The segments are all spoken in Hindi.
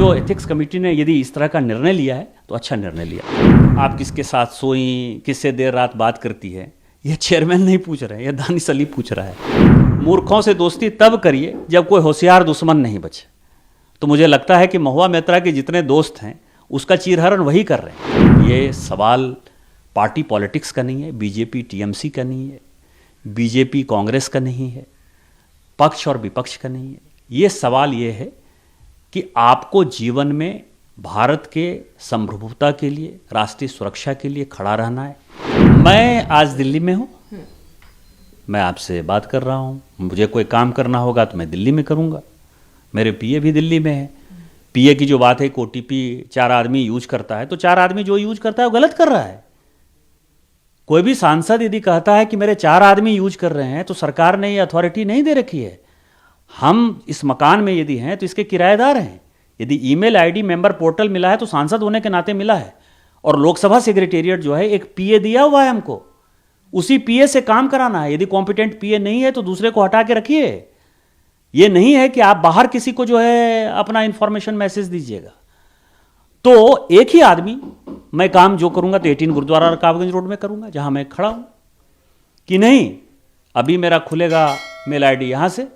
जो एथिक्स कमेटी ने यदि इस तरह का निर्णय लिया है तो अच्छा निर्णय लिया। आप किसके साथ सोई, किससे देर रात बात करती है, ये चेयरमैन नहीं पूछ रहे हैं, ये दानिश अली पूछ रहा है। मूर्खों से दोस्ती तब करिए जब कोई होशियार दुश्मन नहीं बचे। तो मुझे लगता है कि महुआ मैत्रा के जितने दोस्त हैं उसका चीरहरण वही कर रहे हैं। ये सवाल पार्टी पॉलिटिक्स का नहीं है, बीजेपी टीएमसी का नहीं है, बीजेपी कांग्रेस का नहीं है, पक्ष और विपक्ष का नहीं है। ये सवाल ये है कि आपको जीवन में भारत के संप्रभुता के लिए, राष्ट्रीय सुरक्षा के लिए खड़ा रहना है। मैं आज दिल्ली में हूँ, मैं आपसे बात कर रहा हूँ। मुझे कोई काम करना होगा तो मैं दिल्ली में करूँगा। मेरे पीए भी दिल्ली में है। पीए की जो बात है कि ओटीपी 4 आदमी यूज करता है, तो 4 आदमी जो यूज करता है वो गलत कर रहा है। कोई भी सांसद यदि कहता है कि मेरे 4 आदमी यूज कर रहे हैं तो सरकार ने ये अथॉरिटी नहीं दे रखी है। हम इस मकान में यदि हैं तो इसके किराएदार हैं। यदि ईमेल आईडी मेंबर पोर्टल मिला है तो सांसद होने के नाते मिला है। और लोकसभा सेक्रेटेरिएट जो है एक पीए दिया हुआ है हमको, उसी पीए से काम कराना है। यदि कॉम्पिटेंट पीए नहीं है तो दूसरे को हटा के रखिए। ये नहीं है कि आप बाहर किसी को जो है अपना इंफॉर्मेशन मैसेज दीजिएगा। तो एक ही आदमी, मैं काम जो करूंगा तो 18 गुरुद्वारा रकाबगंज रोड में करूंगा जहां मैं खड़ा हूं, कि नहीं अभी मेरा खुलेगा मेल आईडी यहां से,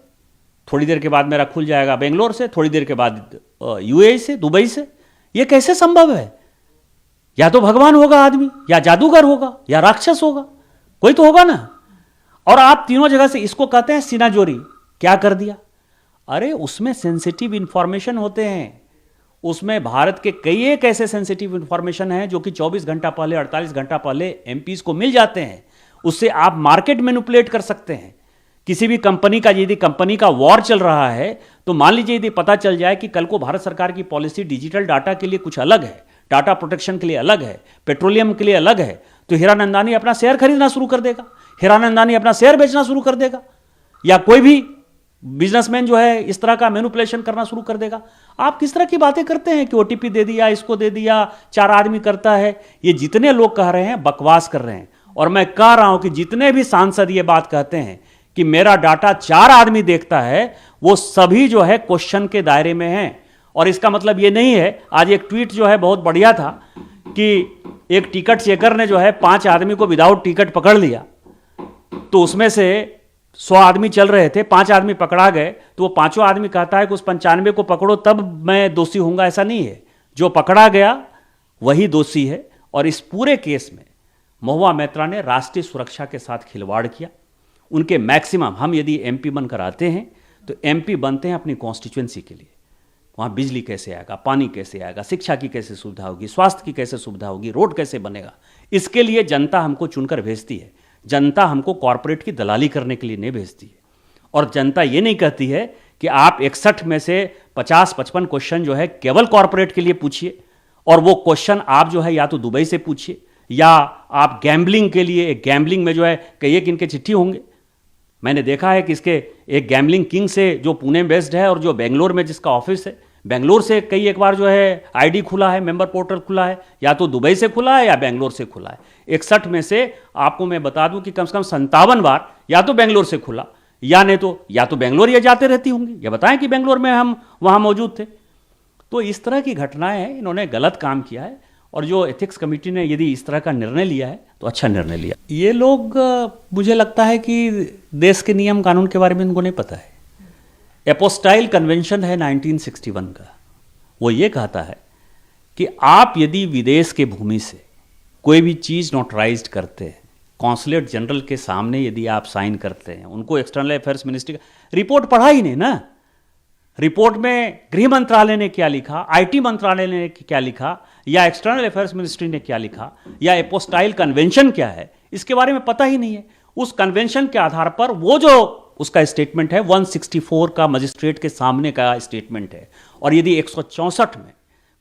थोड़ी देर के बाद मेरा खुल जाएगा बेंगलोर से, थोड़ी देर के बाद यूएई से, दुबई से। यह कैसे संभव है? या तो भगवान होगा आदमी, या जादूगर होगा, या राक्षस होगा, कोई तो होगा ना। और आप तीनों जगह से इसको कहते हैं सीनाजोरी। क्या कर दिया? अरे उसमें सेंसिटिव इंफॉर्मेशन होते हैं। उसमें भारत के कई एक ऐसे सेंसिटिव इंफॉर्मेशन हैं जो कि 24 घंटा पहले, 48 घंटा पहले एमपीज को मिल जाते हैं। उससे आप मार्केट मैनिपुलेट कर सकते हैं। किसी भी कंपनी का, यदि कंपनी का वॉर चल रहा है तो मान लीजिए यदि पता चल जाए कि कल को भारत सरकार की पॉलिसी डिजिटल डाटा के लिए कुछ अलग है, डाटा प्रोटेक्शन के लिए अलग है, पेट्रोलियम के लिए अलग है, तो हीरानंदानी अपना शेयर खरीदना शुरू कर देगा, हीरानंदानी अपना शेयर बेचना शुरू कर देगा, या कोई भी बिजनेसमैन जो है इस तरह का मैनिपुलेशन करना शुरू कर देगा। आप किस तरह की बातें करते हैं कि ओटीपी दे दिया, इसको दे दिया, 4 आदमी करता है। ये जितने लोग कह रहे हैं बकवास कर रहे हैं। और मैं कह रहा हूं कि जितने भी सांसद ये बात कहते हैं कि मेरा डाटा 4 आदमी देखता है, वो सभी जो है क्वेश्चन के दायरे में हैं। और इसका मतलब ये नहीं है, आज एक ट्वीट जो है बहुत बढ़िया था कि एक टिकट चेकर ने जो है 5 आदमी को विदाउट टिकट पकड़ लिया, तो उसमें से 100 आदमी चल रहे थे, 5 आदमी पकड़ा गए, तो वो 5 आदमी कहता है कि उस 95 को पकड़ो तब मैं दोषी होऊंगा। ऐसा नहीं है, जो पकड़ा गया वही दोषी है। और इस पूरे केस में महुआ मैत्रा ने राष्ट्रीय सुरक्षा के साथ खिलवाड़ किया। उनके मैक्सिमम, हम यदि एमपी बनकर आते हैं तो एमपी बनते हैं अपनी कॉन्स्टिट्यूएंसी के लिए। वहाँ बिजली कैसे आएगा, पानी कैसे आएगा, शिक्षा की कैसे सुविधा होगी, स्वास्थ्य की कैसे सुविधा होगी, रोड कैसे बनेगा, इसके लिए जनता हमको चुनकर भेजती है। जनता हमको कॉरपोरेट की दलाली करने के लिए नहीं भेजती है। और जनता ये नहीं कहती है कि आप 61 में से 50-55 क्वेश्चन जो है केवल कॉरपोरेट के लिए पूछिए, और वो क्वेश्चन आप जो है या तो दुबई से पूछिए, या आप गैम्बलिंग के लिए, गैम्बलिंग में जो है कई एक इनके चिट्ठी होंगे। मैंने देखा है कि इसके एक गैम्बलिंग किंग से जो पुणे में बेस्ड है और जो बेंगलोर में जिसका ऑफिस है, बेंगलोर से कई एक बार जो है आईडी खुला है, मेंबर पोर्टल खुला है, या तो दुबई से खुला है या बेंगलोर से खुला है। 61 में से आपको मैं बता दूं कि कम से कम 57 बार या तो बेंगलोर से खुला, या नहीं तो या तो बेंगलोर ये जाते रहती होंगी, या बताएं कि बेंगलोर में हम वहां मौजूद थे। तो इस तरह की घटनाएं हैं, इन्होंने गलत काम किया है। और जो एथिक्स कमेटी ने यदि इस तरह का निर्णय लिया है तो अच्छा निर्णय लिया। ये लोग, मुझे लगता है कि देश के नियम कानून के बारे में इनको नहीं पता है। एपोस्टाइल कन्वेंशन है 1961 का, वो ये कहता है कि आप यदि विदेश के भूमि से कोई भी चीज़ नोटराइज्ड करते हैं, कॉन्सुलेट जनरल के सामने यदि आप साइन करते हैं, उनको एक्सटर्नल अफेयर्स मिनिस्ट्री का रिपोर्ट पढ़ा ही नहीं ना। रिपोर्ट में गृह मंत्रालय ने क्या लिखा, आईटी मंत्रालय ने क्या लिखा, या एक्सटर्नल अफेयर्स मिनिस्ट्री ने क्या लिखा, या एपोस्टाइल कन्वेंशन क्या है, इसके बारे में पता ही नहीं है। उस कन्वेंशन के आधार पर वो जो उसका स्टेटमेंट है 164 का मजिस्ट्रेट के सामने का स्टेटमेंट है। और यदि 164 में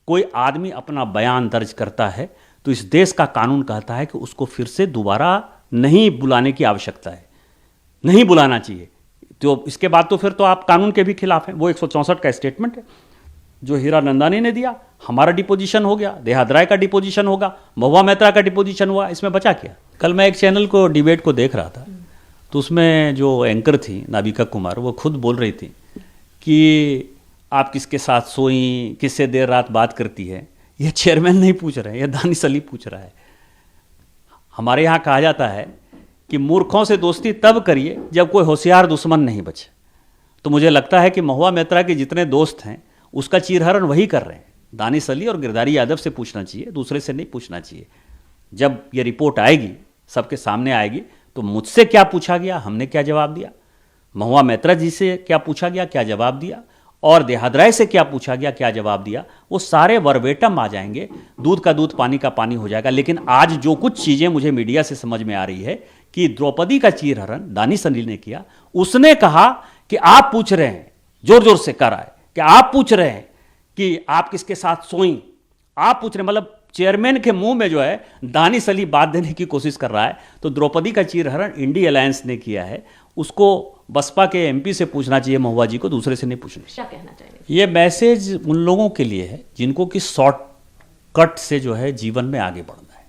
कोई आदमी अपना बयान दर्ज करता है तो इस देश का कानून कहता है कि उसको फिर से दोबारा नहीं बुलाने की आवश्यकता है, नहीं बुलाना चाहिए। तो इसके बाद तो फिर तो आप कानून के भी खिलाफ हैं। वो 164 का स्टेटमेंट है जो हीरानंदानी ने दिया। हमारा डिपोजिशन हो गया, देहात राय का डिपोजिशन होगा, महुआ मैत्रा का डिपोजिशन हुआ, इसमें बचा क्या? कल मैं एक चैनल को डिबेट को देख रहा था, तो उसमें जो एंकर थी नाबिका कुमार, वो खुद बोल रही थी कि आप किसके साथ सोई, किससे देर रात बात करती है, यह चेयरमैन नहीं पूछ रहे हैं, यह दानिश अली पूछ रहा है। हमारे यहाँ कहा जाता है कि मूर्खों से दोस्ती तब करिए जब कोई होशियार दुश्मन नहीं बचे। तो मुझे लगता है कि महुआ मैत्रा के जितने दोस्त हैं उसका चीरहरण वही कर रहे हैं। दानिश अली और गिरधारी यादव से पूछना चाहिए, दूसरे से नहीं पूछना चाहिए। जब ये रिपोर्ट आएगी, सबके सामने आएगी, तो मुझसे क्या पूछा गया, हमने क्या जवाब दिया, महुआ मैत्रा जी से क्या पूछा गया, क्या जवाब दिया, और देहादराय से क्या पूछा गया, क्या जवाब दिया, वो सारे वर्बेटम आ जाएंगे। दूध का दूध पानी का पानी हो जाएगा। लेकिन आज जो कुछ चीज़ें मुझे मीडिया से समझ में आ रही है कि द्रौपदी का चीरहरण दानिश अली ने किया। उसने कहा कि आप पूछ रहे हैं, जोर जोर से कर रहा है कि आप पूछ रहे हैं कि आप किसके साथ सोई, आप पूछ रहे हैं, मतलब चेयरमैन के मुंह में जो है दानिश अली बात देने की कोशिश कर रहा है। तो द्रौपदी का चीरहरण इंडी अलायंस ने किया है, उसको बसपा के एमपी से पूछना चाहिए महुआ जी को, दूसरे से नहीं पूछना। क्या कहना चाहिए? ये मैसेज उन लोगों के लिए है जिनको कि शॉर्टकट से जो है जीवन में आगे बढ़ना है।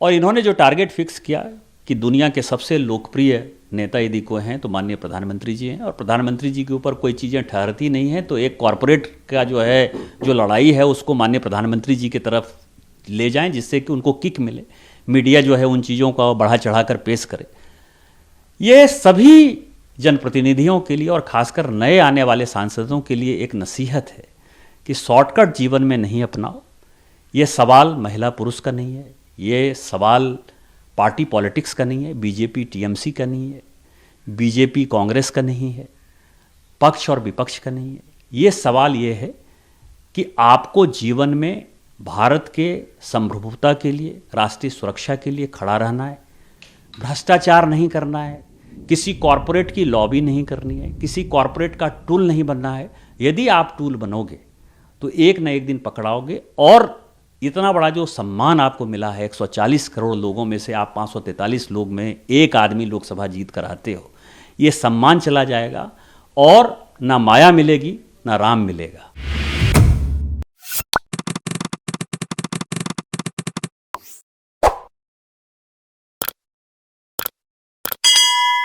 और इन्होंने जो टारगेट फिक्स किया कि दुनिया के सबसे लोकप्रिय नेता यदि कोई हैं तो माननीय प्रधानमंत्री जी हैं, और प्रधानमंत्री जी के ऊपर कोई चीज़ें ठहरती नहीं हैं, तो एक कॉरपोरेट का जो है जो लड़ाई है उसको माननीय प्रधानमंत्री जी की तरफ ले जाएं, जिससे कि उनको किक मिले, मीडिया जो है उन चीज़ों का बढ़ा चढ़ाकर पेश करे। ये सभी जनप्रतिनिधियों के लिए और खासकर नए आने वाले सांसदों के लिए एक नसीहत है कि शॉर्टकट जीवन में नहीं अपनाओ। ये सवाल महिला पुरुष का नहीं है, ये सवाल पार्टी पॉलिटिक्स का नहीं है, बीजेपी टीएमसी का नहीं है, बीजेपी कांग्रेस का नहीं है, पक्ष और विपक्ष का नहीं है। ये सवाल ये है कि आपको जीवन में भारत के संप्रभुता के लिए, राष्ट्रीय सुरक्षा के लिए खड़ा रहना है, भ्रष्टाचार नहीं करना है, किसी कॉरपोरेट की लॉबी नहीं करनी है, किसी कॉरपोरेट का टूल नहीं बनना है। यदि आप टूल बनोगे तो एक न एक दिन पकड़ाओगे, और इतना बड़ा जो सम्मान आपको मिला है, 140 करोड़ लोगों में से आप 543 लोग में एक आदमी लोकसभा जीत कर आते हो, ये सम्मान चला जाएगा और ना माया मिलेगी ना राम मिलेगा।